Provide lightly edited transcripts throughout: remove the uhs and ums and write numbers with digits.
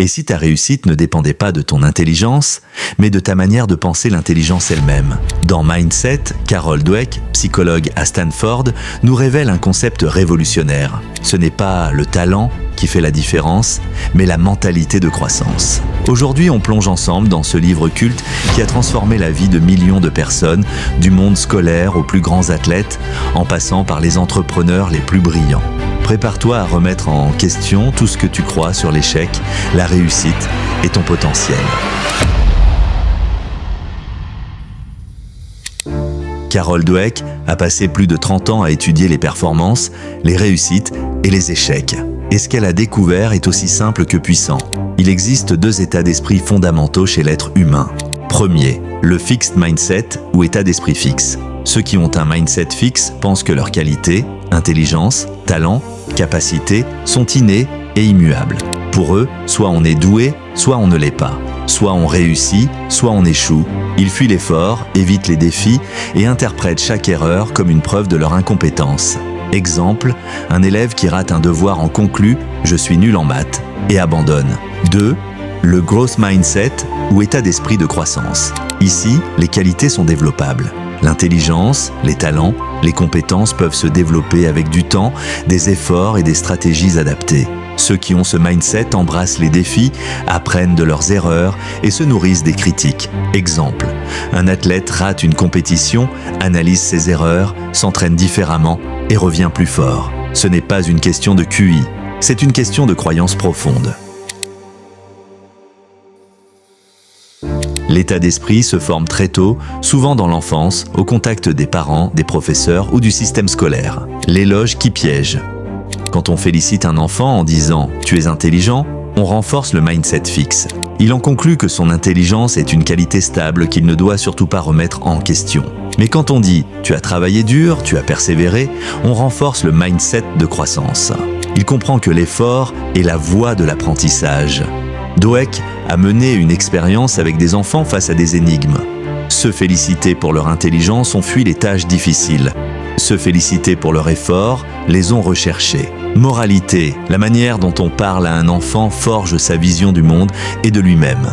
Et si ta réussite ne dépendait pas de ton intelligence, mais de ta manière de penser l'intelligence elle-même? Dans Mindset, Carol Dweck, psychologue à Stanford, nous révèle un concept révolutionnaire. Ce n'est pas le talent qui fait la différence, mais la mentalité de croissance. Aujourd'hui, on plonge ensemble dans ce livre culte qui a transformé la vie de millions de personnes, du monde scolaire aux plus grands athlètes, en passant par les entrepreneurs les plus brillants. Prépare-toi à remettre en question tout ce que tu crois sur l'échec, la réussite et ton potentiel. Carol Dweck a passé plus de 30 ans à étudier les performances, les réussites et les échecs. Et ce qu'elle a découvert est aussi simple que puissant. Il existe 2 états d'esprit fondamentaux chez l'être humain. Premier, le fixed mindset ou état d'esprit fixe. Ceux qui ont un mindset fixe pensent que leurs qualités, intelligence, talent, capacité sont innés et immuables. Pour eux, soit on est doué, soit on ne l'est pas. Soit on réussit, soit on échoue. Ils fuient l'effort, évitent les défis et interprètent chaque erreur comme une preuve de leur incompétence. Exemple, un élève qui rate un devoir en conclut « je suis nul en maths » et abandonne. 2. Le growth mindset ou état d'esprit de croissance. Ici, les qualités sont développables. L'intelligence, les talents, les compétences peuvent se développer avec du temps, des efforts et des stratégies adaptées. Ceux qui ont ce mindset embrassent les défis, apprennent de leurs erreurs et se nourrissent des critiques. Exemple, un athlète rate une compétition, analyse ses erreurs, s'entraîne différemment et revient plus fort. Ce n'est pas une question de QI, c'est une question de croyance profonde. L'état d'esprit se forme très tôt, souvent dans l'enfance, au contact des parents, des professeurs ou du système scolaire. L'éloge qui piège. Quand on félicite un enfant en disant « tu es intelligent », on renforce le mindset fixe. Il en conclut que son intelligence est une qualité stable qu'il ne doit surtout pas remettre en question. Mais quand on dit « tu as travaillé dur, tu as persévéré », on renforce le mindset de croissance. Il comprend que l'effort est la voie de l'apprentissage. Dweck a mené une expérience avec des enfants face à des énigmes. Ceux félicités pour leur intelligence ont fui les tâches difficiles. Ceux félicités pour leur effort les ont recherchés. Moralité, la manière dont on parle à un enfant forge sa vision du monde et de lui-même.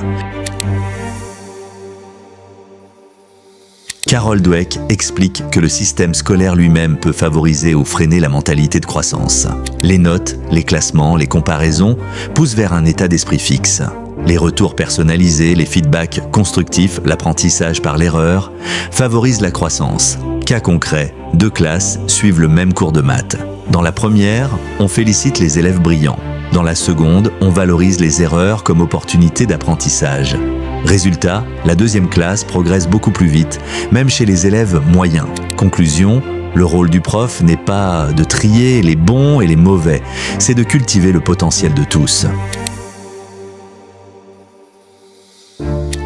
Carol Dweck explique que le système scolaire lui-même peut favoriser ou freiner la mentalité de croissance. Les notes, les classements, les comparaisons poussent vers un état d'esprit fixe. Les retours personnalisés, les feedbacks constructifs, l'apprentissage par l'erreur favorisent la croissance. Cas concret, 2 classes suivent le même cours de maths. Dans la première, on félicite les élèves brillants. Dans la seconde, on valorise les erreurs comme opportunité d'apprentissage. Résultat, la 2e classe progresse beaucoup plus vite, même chez les élèves moyens. Conclusion, le rôle du prof n'est pas de trier les bons et les mauvais, c'est de cultiver le potentiel de tous.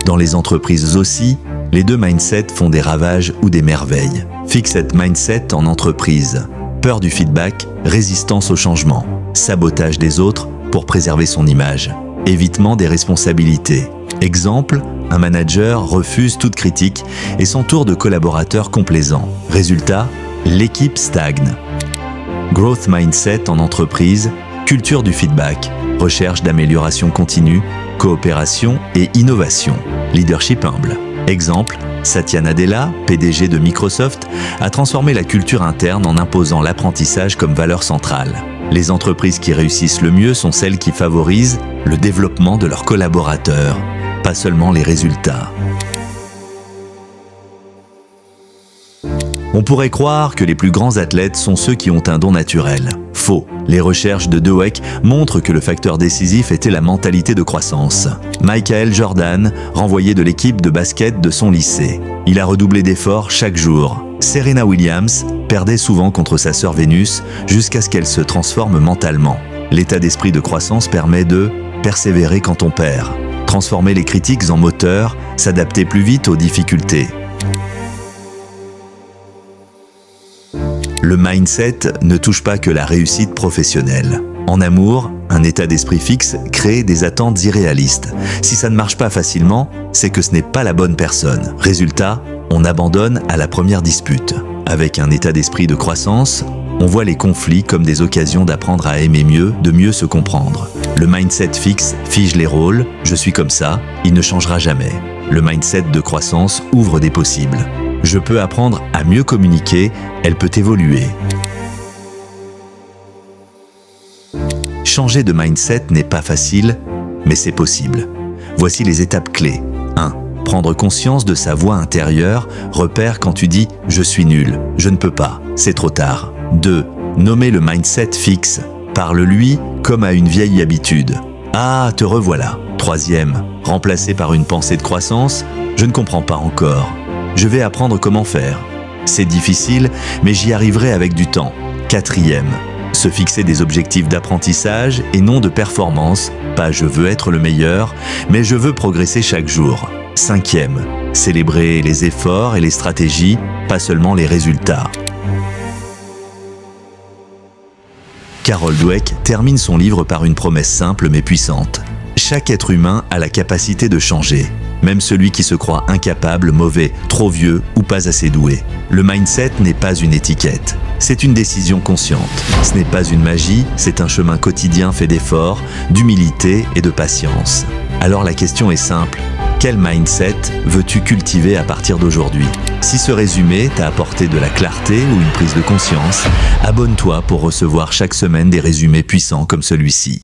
Dans les entreprises aussi, les 2 mindsets font des ravages ou des merveilles. Fixed mindset en entreprise, peur du feedback, résistance au changement, sabotage des autres pour préserver son image, évitement des responsabilités. Exemple, un manager refuse toute critique et s'entoure de collaborateurs complaisants. Résultat, l'équipe stagne. Growth mindset en entreprise, culture du feedback, recherche d'amélioration continue, coopération et innovation. Leadership humble. Exemple, Satya Nadella, PDG de Microsoft, a transformé la culture interne en imposant l'apprentissage comme valeur centrale. Les entreprises qui réussissent le mieux sont celles qui favorisent le développement de leurs collaborateurs, pas seulement les résultats. On pourrait croire que les plus grands athlètes sont ceux qui ont un don naturel. Faux. Les recherches de Dweck montrent que le facteur décisif était la mentalité de croissance. Michael Jordan, renvoyé de l'équipe de basket de son lycée. Il a redoublé d'efforts chaque jour. Serena Williams perdait souvent contre sa sœur Vénus jusqu'à ce qu'elle se transforme mentalement. L'état d'esprit de croissance permet de persévérer quand on perd, transformer les critiques en moteurs, s'adapter plus vite aux difficultés. Le mindset ne touche pas que la réussite professionnelle. En amour, un état d'esprit fixe crée des attentes irréalistes. Si ça ne marche pas facilement, c'est que ce n'est pas la bonne personne. Résultat, on abandonne à la première dispute. Avec un état d'esprit de croissance, On voit les conflits comme des occasions d'apprendre à aimer mieux, de mieux se comprendre. Le mindset fixe fige les rôles, je suis comme ça, il ne changera jamais. Le mindset de croissance ouvre des possibles. Je peux apprendre à mieux communiquer, elle peut évoluer. Changer de mindset n'est pas facile, mais c'est possible. Voici les étapes clés. 1. Prendre conscience de sa voix intérieure, repère quand tu dis « je suis nul, je ne peux pas, c'est trop tard ». 2. Nommer le mindset fixe. Parle-lui comme à une vieille habitude. « Ah, te revoilà ». 3. Remplacer par une pensée de croissance. « Je ne comprends pas encore. Je vais apprendre comment faire. C'est difficile, mais j'y arriverai avec du temps. » 4. Se fixer des objectifs d'apprentissage et non de performance. Pas « je veux être le meilleur », mais « je veux progresser chaque jour ». 5. Célébrer les efforts et les stratégies, pas seulement les résultats. Carol Dweck termine son livre par une promesse simple mais puissante. Chaque être humain a la capacité de changer, même celui qui se croit incapable, mauvais, trop vieux ou pas assez doué. Le mindset n'est pas une étiquette, c'est une décision consciente. Ce n'est pas une magie, c'est un chemin quotidien fait d'efforts, d'humilité et de patience. Alors la question est simple. Quel mindset veux-tu cultiver à partir d'aujourd'hui? Si ce résumé t'a apporté de la clarté ou une prise de conscience, abonne-toi pour recevoir chaque semaine des résumés puissants comme celui-ci.